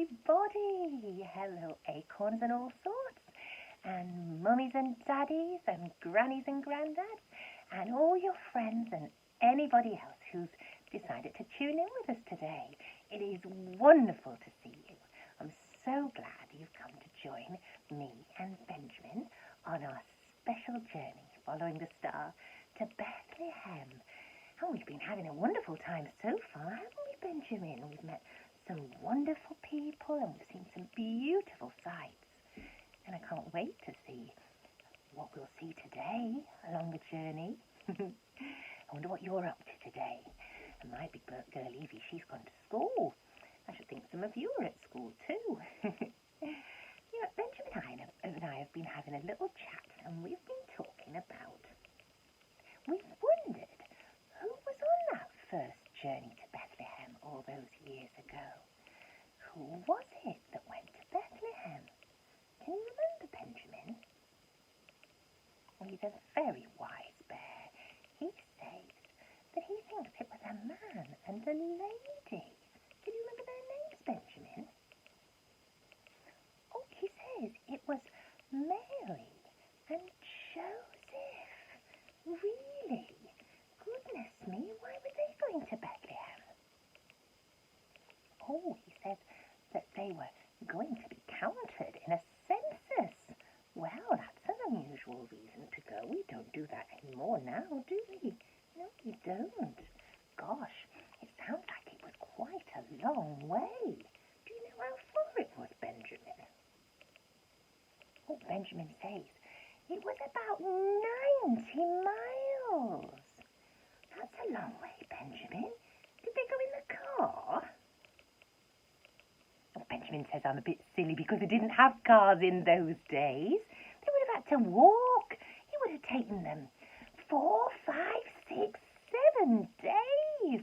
everybody! Hello, Acorns and all sorts, and mummies and daddies, and grannies and granddads, and all your friends and anybody else who's decided to tune in with us today. It is wonderful to see you. I'm so glad you've come to join me and Benjamin on our special journey following the star to Bethlehem. And we've been having a wonderful time so far, haven't we, Benjamin? We've met some wonderful people and we've seen some beautiful sights. And I can't wait to see what we'll see today along the journey. I wonder what you're up to today. And my big girl Evie, she's gone to school. I should think some of you are at school too. Benjamin and I have been having a little chat and we've been talking about, we've wondered who was on that first journey to Bethlehem all those years ago. Who was it that went to Bethlehem? Can you remember, Benjamin? Well, he's a very wise bear. He says that he thinks it was a man and a lady. Can you remember their names, Benjamin? Oh, he says it was Mary and Joseph. Really? Goodness me, why were they going to Bethlehem? Oh, he says that they were going to be counted in a census. Well, that's an unusual reason to go. We don't do that anymore now, do we? No, we don't. Gosh, it sounds like it was quite a long way. Do you know how far it was, Benjamin? Oh, Benjamin says it was about 90 miles. That's a long way, Benjamin. Did they go in the car? Well, Benjamin says I'm a bit silly because they didn't have cars in those days. They would have had to walk. It would have taken them 4, 5, 6, 7 days.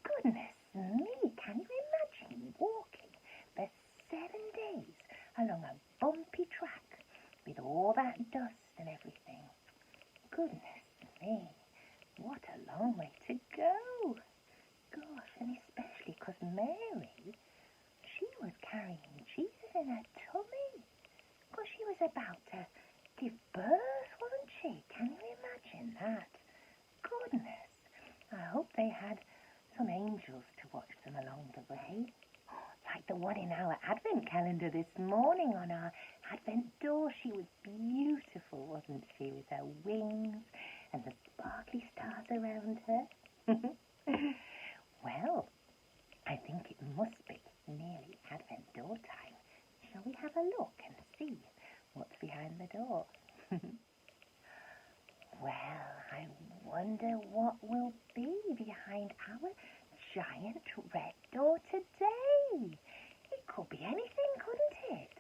Goodness me, can you imagine walking for 7 days along a bumpy track with all that dust and everything? Goodness me, what a long way to go. Gosh, and especially because Mary, she was carrying Jesus in her tummy because she was about to give birth, wasn't she? Can you imagine that? Goodness, I hope they had some angels to watch them along the way, like the one in our Advent calendar this morning on our Advent door. She was beautiful, wasn't she, with her wings and the sparkly stars around her? Well, I think it must be nearly Advent door time. Shall we have a look and see what's behind the door? Well, I wonder what will be behind our giant red door today. It could be anything, couldn't it?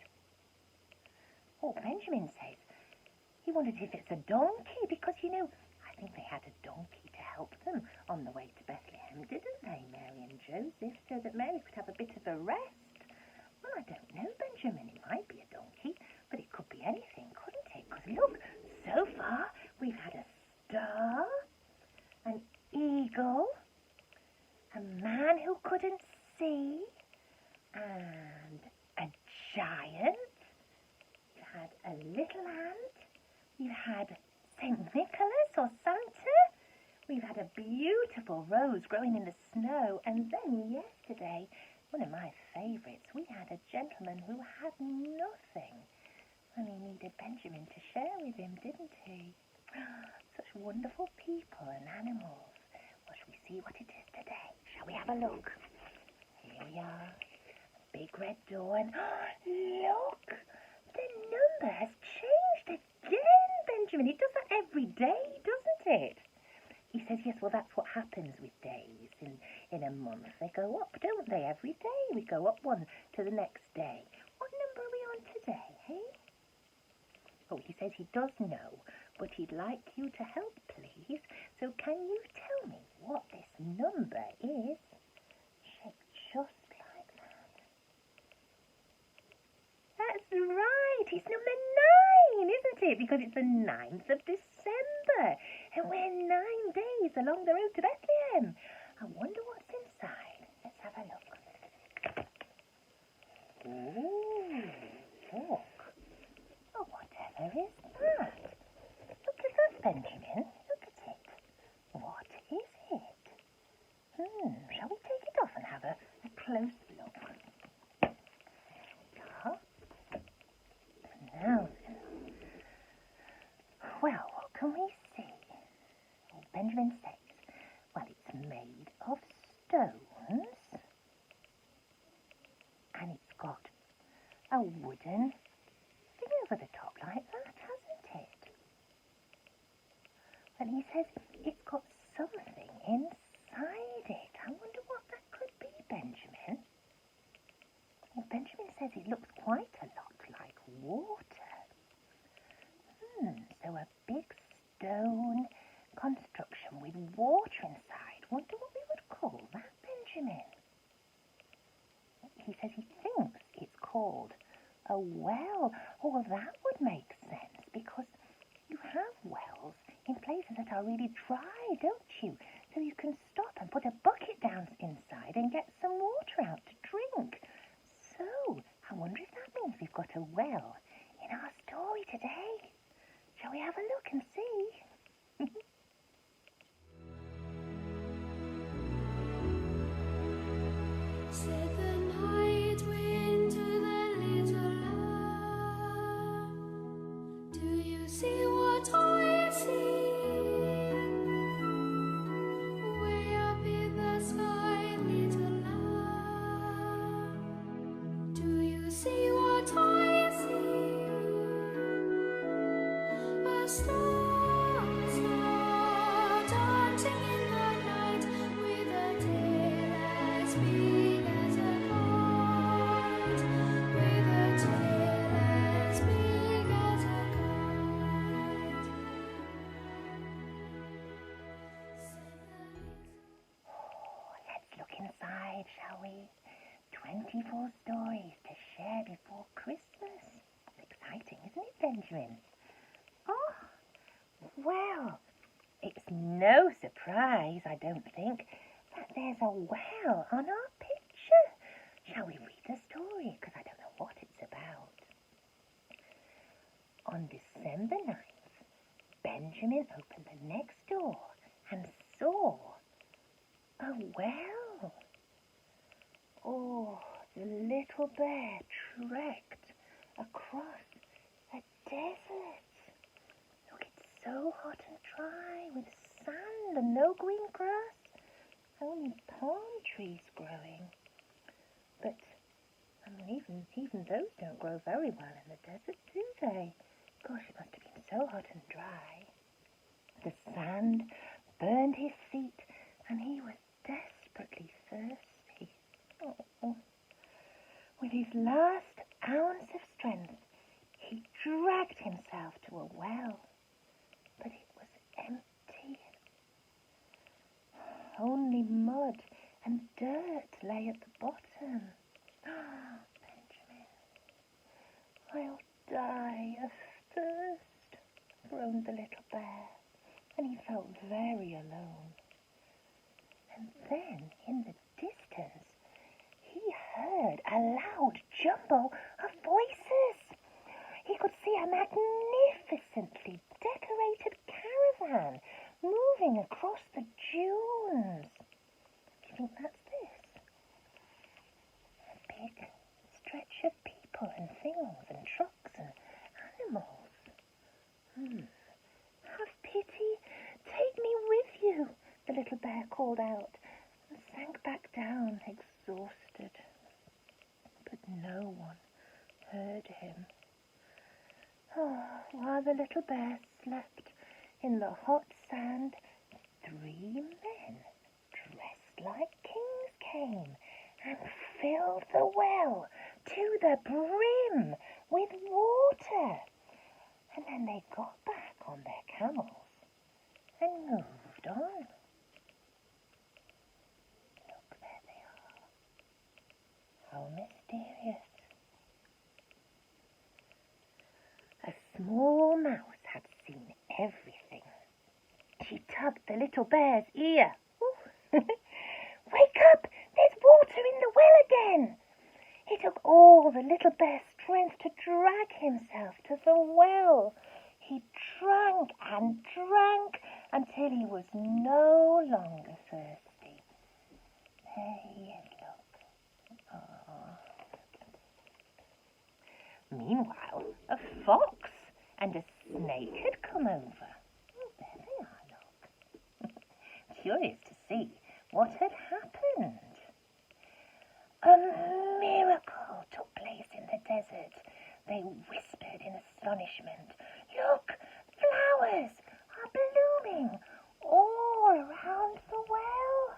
Oh, Benjamin says he wondered if it's a donkey because, I think they had a donkey to help them on the way to Bethlehem, didn't they, Mary and Joseph, so that Mary could have a bit of a rest? Well, I don't know, Benjamin. It might be a donkey, but it could be anything, couldn't it? Because look, so far we've had a star, an eagle, a man who couldn't see, and a giant. We've had a little ant. We've had St. Nicholas or Santa. We've had a beautiful rose growing in the snow. And then yesterday, one of my favourites, we had a gentleman who had nothing. And he needed Benjamin to share with him, didn't he? Such wonderful people and animals. Well, shall we see what it is today? Shall we have a look? Here we are. A big red door and look! The number has changed again, Benjamin. It does that every day, doesn't it? He says, yes, well, that's what happens with days in a month. They go up, don't they? Every day we go up one to the next day. What number are we on today, hey? Oh, he says he does know, but he'd like you to help, please. So can you tell me what this number is? Shaped just like that. That's right. It's number 9, isn't it? Because it's the 9th of December. And we're 9 days along the road to Bethlehem. I wonder what's inside. Let's have a look. close look. Now then. Well, what can we see? Oh, Benjamin says, well, it's made of stones, and it's got a wooden thing over the top like that, hasn't it? And he says it's got something inside it. I wonder what that could be, Benjamin. Well, Benjamin says it looks quite a lot like water. So a big stone construction with water inside. Wonder what we would call that, Benjamin? He says he thinks it's called a well. Oh, well, that would make sense because you have wells in places that are really dry, don't you? So you can stop and put a bucket down inside and get some water out to drink. So I wonder if that means we've got a well in our story today. Shall we have a look and see? Said the night wind to the little lamb, do you see what I see? Way up in the sky, little lamb, do you see what I see? A star, star, dancing in the night with a tail as big as a kite, with a tail as big as a kite. Let's look inside, shall we? 24 stories to share before Christmas. Exciting, isn't it, Benjamin? Oh, well, it's no surprise, I don't think, that there's a well on our picture. Shall we read the story? Because I don't know what it's about. On December 9th, Benjamin opened the next door and saw a well. Oh, the little bear trekked across a desert. Look, it's so hot and dry with sand and no green grass, only palm trees growing. But, I mean, even those don't grow very well in the desert, do they? Gosh, it must have been so hot and dry. The sand burned his feet and he was desperately thirsty. Oh. With his last ounce of strength, he dragged himself to a well, but it was empty. Only mud and dirt lay at the bottom. Benjamin, I'll die of thirst, groaned the little bear, and he felt very alone. And then, in the distance, he heard a loud jumble of voices. He could see a magnificently decorated caravan moving across the dunes. Do you think that's this? A big stretch of people and things and trucks and animals. Have pity, take me with you, the little bear called out and sank back down exhausted. But no one heard him. While the little bear slept in the hot sand, 3 men dressed like kings came and filled the well to the brim with water. And then they got back on their camels and moved on. Look, there they are. How mysterious. A small mouse had seen everything. She tugged the little bear's ear. Wake up! There's water in the well again! It took all the little bear's strength to drag himself to the well. He drank and drank until he was no longer thirsty. There he is, look. Meanwhile, a fox and a snake had come over. Oh, there they are, look. Curious to see what had happened. A miracle took place in the desert. They whispered in astonishment. Look, flowers are blooming all around the well.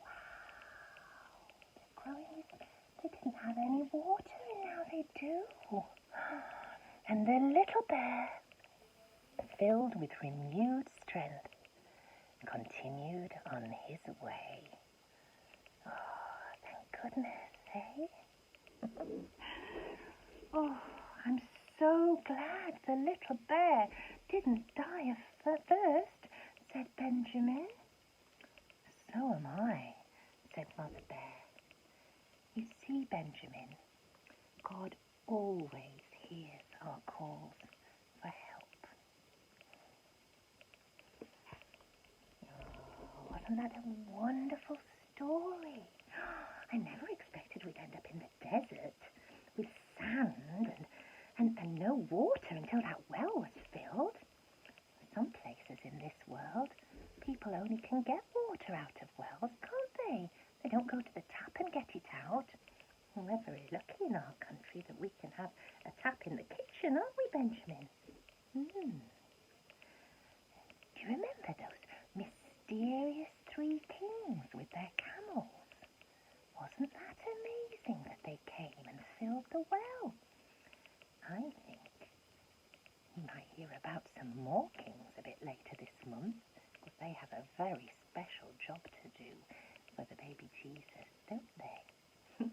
Wow, they're growing. They didn't have any water and now they do. And the little bear, filled with renewed strength, continued on his way. Oh, thank goodness, eh? Oh, I'm so glad the little bear didn't die of thirst, said Benjamin. So am I, said Mother Bear. You see, Benjamin, God always hears our calls for help. Oh, wasn't that a wonderful story? I never expected we'd end up in the desert with sand and no water until that well was filled. Some places in this world, people only can get water out of wells, can't they? They don't go to the tap and get it out. And we're very lucky in our country that we can have a tap in the kitchen, aren't we, Benjamin? Do you remember those mysterious 3 kings with their camels? Wasn't that amazing that they came and filled the well? I think we might hear about some more kings a bit later this month, because they have a very special job to do for the baby Jesus, don't they?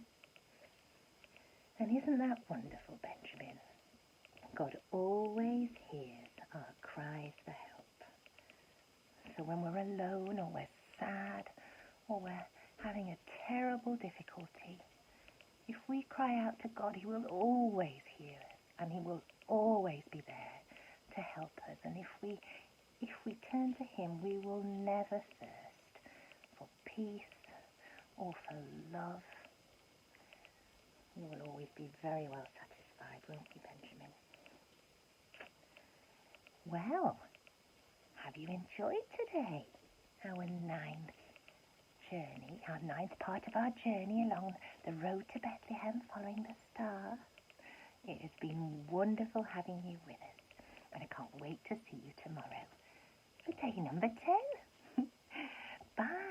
And isn't that wonderful, Benjamin? God always hears our cries for help. So when we're alone or we're sad or we're having a terrible difficulty, if we cry out to God, he will always hear us and he will always be there to help us. And if we turn to him, we will never thirst for peace or for love. We will always be very well satisfied, won't we, Benjamin? Well, have you enjoyed today? Our ninth part of our journey along the road to Bethlehem following the star. It has been wonderful having you with us, and I can't wait to see you tomorrow for day number 10. Bye.